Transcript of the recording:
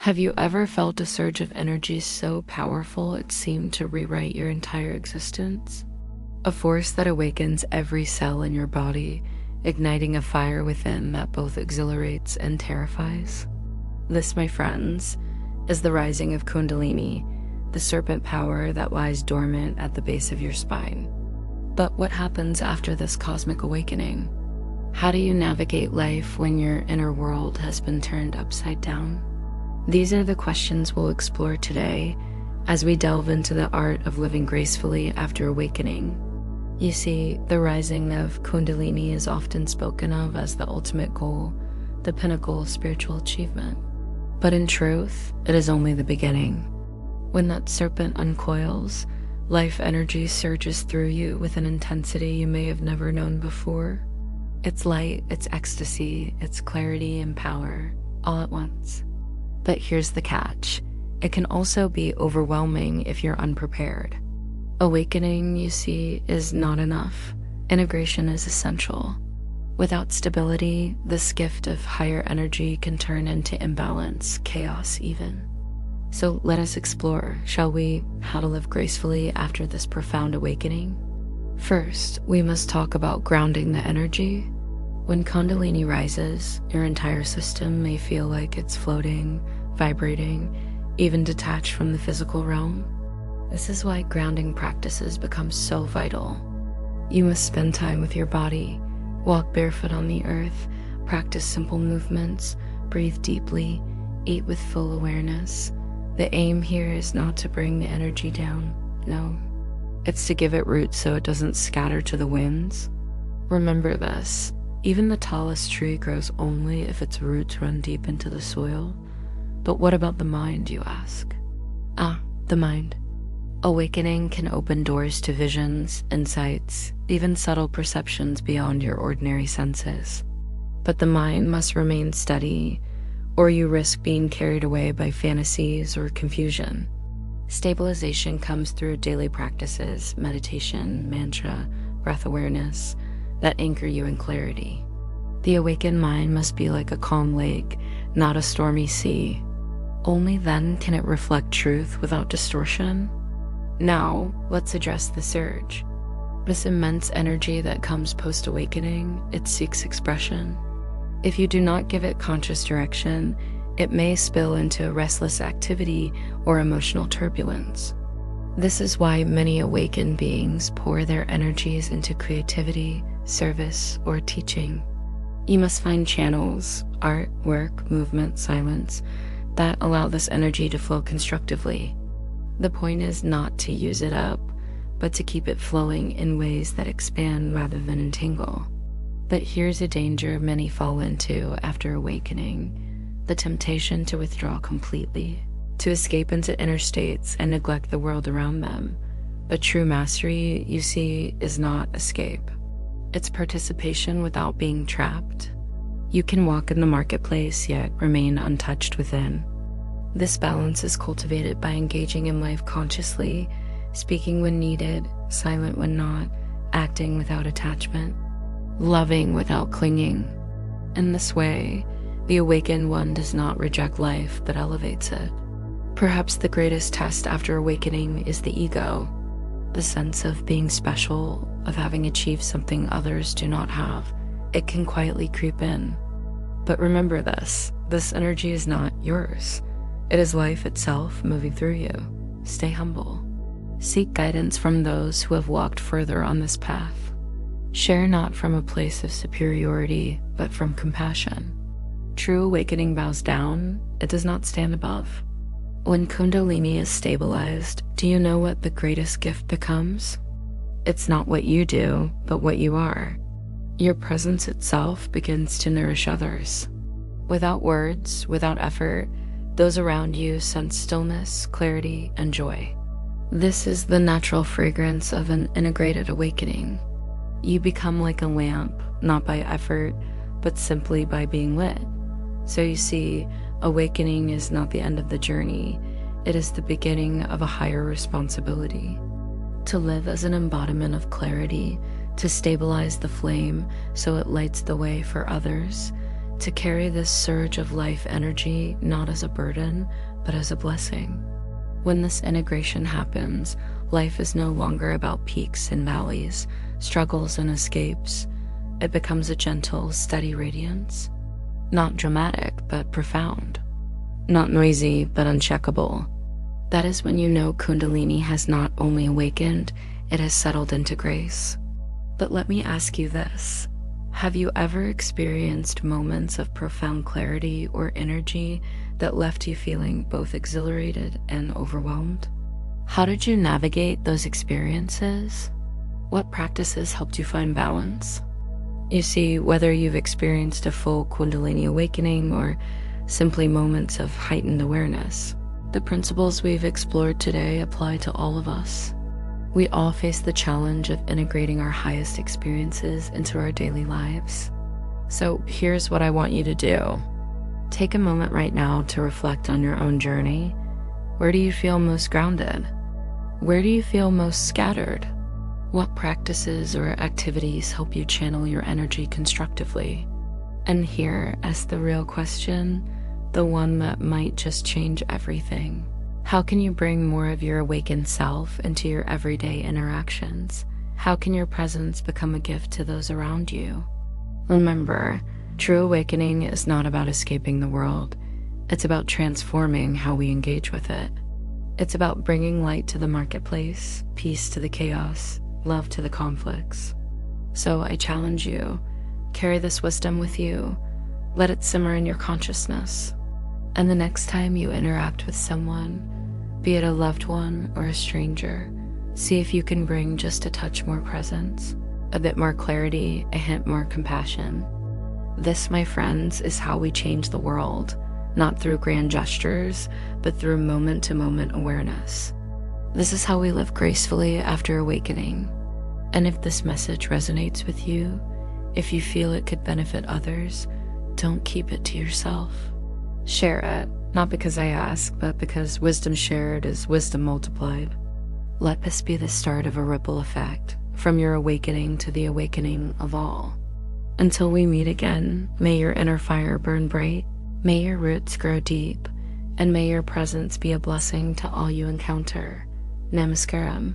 Have you ever felt a surge of energy so powerful it seemed to rewrite your entire existence? A force that awakens every cell in your body, igniting a fire within that both exhilarates and terrifies? This, my friends, is the rising of Kundalini, the serpent power that lies dormant at the base of your spine. But what happens after this cosmic awakening? How do you navigate life when your inner world has been turned upside down? These are the questions we'll explore today as we delve into the art of living gracefully after awakening. You see, the rising of Kundalini is often spoken of as the ultimate goal, the pinnacle of spiritual achievement. But in truth, it is only the beginning. When that serpent uncoils, life energy surges through you with an intensity you may have never known before. It's light, it's ecstasy, it's clarity and power, all at once. But here's the catch. It can also be overwhelming if you're unprepared. Awakening, you see, is not enough. Integration is essential. Without stability, this gift of higher energy can turn into imbalance, chaos even. So let us explore, shall we, how to live gracefully after this profound awakening? First, we must talk about grounding the energy. When Kundalini rises, your entire system may feel like it's floating, vibrating, even detached from the physical realm. This is why grounding practices become so vital. You must spend time with your body, walk barefoot on the earth, practice simple movements, breathe deeply, eat with full awareness. The aim here is not to bring the energy down, no. It's to give it roots so it doesn't scatter to the winds. Remember this, even the tallest tree grows only if its roots run deep into the soil. But what about the mind, you ask? The mind. Awakening can open doors to visions, insights, even subtle perceptions beyond your ordinary senses. But the mind must remain steady, or you risk being carried away by fantasies or confusion. Stabilization comes through daily practices, meditation, mantra, breath awareness, that anchor you in clarity. The awakened mind must be like a calm lake, not a stormy sea. Only then can it reflect truth without distortion. Now, let's address the surge. This immense energy that comes post-awakening, it seeks expression. If you do not give it conscious direction, it may spill into restless activity or emotional turbulence. This is why many awakened beings pour their energies into creativity, service, or teaching. You must find channels, art, work, movement, silence, that allow this energy to flow constructively. The point is not to use it up, but to keep it flowing in ways that expand rather than entangle. But here's a danger many fall into after awakening: the temptation to withdraw completely, to escape into inner states and neglect the world around them. But true mastery, you see, is not escape. It's participation without being trapped. You can walk in the marketplace yet remain untouched within. This balance is cultivated by engaging in life consciously, speaking when needed, silent when not, acting without attachment, loving without clinging. In this way, the awakened one does not reject life but elevates it. Perhaps the greatest test after awakening is the ego, the sense of being special, of having achieved something others do not have. It can quietly creep in. But remember this energy is not yours. It is life itself moving through you. Stay humble. Seek guidance from those who have walked further on this path. Share not from a place of superiority, but from compassion. True awakening bows down, it does not stand above. When Kundalini is stabilized, do you know what the greatest gift becomes? It's not what you do, but what you are. Your presence itself begins to nourish others. Without words, without effort, those around you sense stillness, clarity, and joy. This is the natural fragrance of an integrated awakening. You become like a lamp, not by effort, but simply by being lit. So you see, awakening is not the end of the journey. It is the beginning of a higher responsibility. To live as an embodiment of clarity, to stabilize the flame so it lights the way for others, to carry this surge of life energy not as a burden, but as a blessing. When this integration happens, life is no longer about peaks and valleys, struggles and escapes. It becomes a gentle, steady radiance. Not dramatic, but profound. Not noisy, but uncheckable. That is when you know Kundalini has not only awakened, it has settled into grace. But let me ask you this. Have you ever experienced moments of profound clarity or energy that left you feeling both exhilarated and overwhelmed? How did you navigate those experiences? What practices helped you find balance? You see, whether you've experienced a full Kundalini awakening or simply moments of heightened awareness, the principles we've explored today apply to all of us. We all face the challenge of integrating our highest experiences into our daily lives. So here's what I want you to do. Take a moment right now to reflect on your own journey. Where do you feel most grounded? Where do you feel most scattered? What practices or activities help you channel your energy constructively? And here, as the real question, the one that might just change everything. How can you bring more of your awakened self into your everyday interactions? How can your presence become a gift to those around you? Remember, true awakening is not about escaping the world. It's about transforming how we engage with it. It's about bringing light to the marketplace, peace to the chaos, love to the conflicts. So I challenge you, carry this wisdom with you. Let it simmer in your consciousness. And the next time you interact with someone, be it a loved one or a stranger, see if you can bring just a touch more presence, a bit more clarity, a hint more compassion. This, my friends, is how we change the world, not through grand gestures, but through moment-to-moment awareness. This is how we live gracefully after awakening. And if this message resonates with you, if you feel it could benefit others, don't keep it to yourself. Share it, not because I ask, but because wisdom shared is wisdom multiplied. Let this be the start of a ripple effect, from your awakening to the awakening of all. Until we meet again, may your inner fire burn bright, may your roots grow deep, and may your presence be a blessing to all you encounter. Namaskaram.